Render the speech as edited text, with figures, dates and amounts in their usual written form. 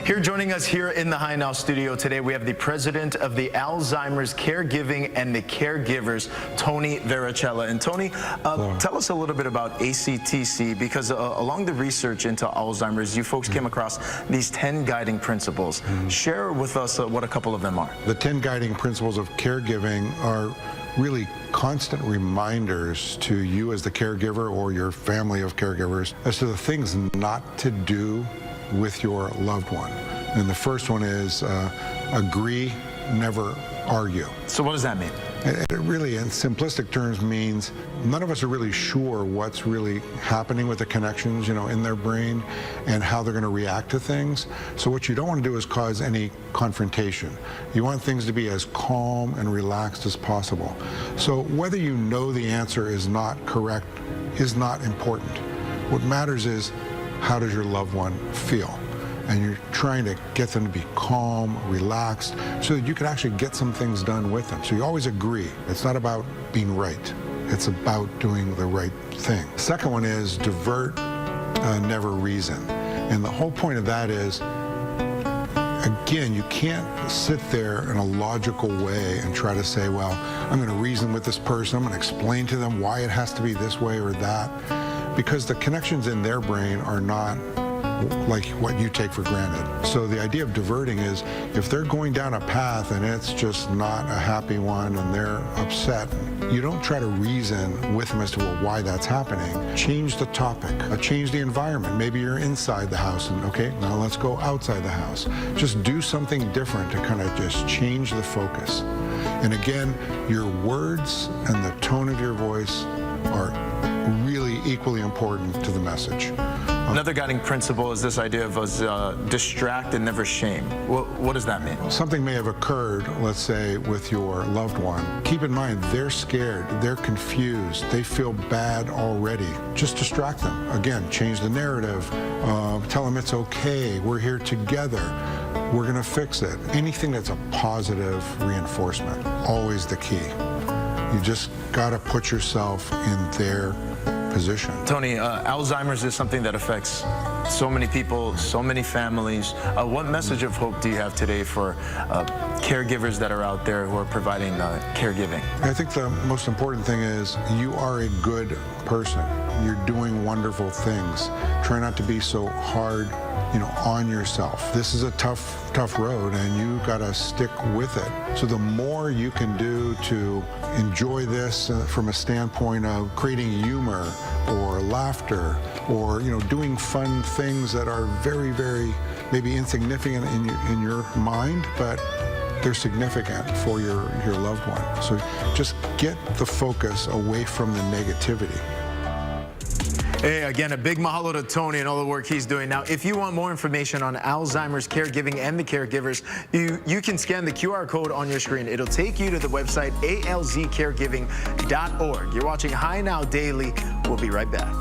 Here joining us here in the High Now studio today, we have the president of the Alzheimer's Caregiving and the Caregivers, Tony Vericella. And Tony, tell us a little bit about ACTC, because along the research into Alzheimer's, you folks came across these 10 guiding principles. Share with us what a couple of them are. The 10 guiding principles of caregiving are really constant reminders to you as the caregiver or your family of caregivers as to the things not to do with your loved one. And the first one is agree, never argue. So what does that mean? It really, in simplistic terms, means none of us are really sure what's really happening with the connections, in their brain and how they're going to react to things. So what you don't want to do is cause any confrontation. You want things to be as calm and relaxed as possible. So whether you know the answer is not correct is not important. What matters is, how does your loved one feel? And you're trying to get them to be calm, relaxed, so that you can actually get some things done with them. So you always agree. It's not about being right. It's about doing the right thing. The second one is divert, never reason. And the whole point of that is, again, you can't sit there in a logical way and try to say, well, I'm going to reason with this person. I'm going to explain to them why it has to be this way or that. Because the connections in their brain are not like what you take for granted. So the idea of diverting is, if they're going down a path and it's just not a happy one and they're upset, you don't try to reason with them as to why that's happening. Change the topic, change the environment. Maybe you're inside the house and, okay, now let's go outside the house. Just do something different to kind of just change the focus. And again, your words and the tone of your voice are really equally important to the message. Another guiding principle is this idea of distract and never shame. What does that mean? Something may have occurred, let's say, with your loved one. Keep in mind, they're scared, they're confused, they feel bad already. Just distract them. Again, change the narrative. Tell them it's okay, we're here together, we're going to fix it. Anything that's a positive reinforcement, always the key. You just got to put yourself in their position. Tony, Alzheimer's is something that affects so many people, so many families. What message of hope do you have today for caregivers that are out there who are providing caregiving? I think the most important thing is you are a good person. You're doing wonderful things. Try not to be so hard, on yourself. This is a tough road, and you got to stick with it. So the more you can do to enjoy this from a standpoint of creating humor or laughter or, doing fun things that are very, very maybe insignificant in your mind, but they're significant for your loved one. So just get the focus away from the negativity. Hey, again, a big mahalo to Tony and all the work he's doing. Now, if you want more information on Alzheimer's caregiving and the caregivers, you can scan the QR code on your screen. It'll take you to the website alzcaregiving.org. You're watching High Now Daily. We'll be right back.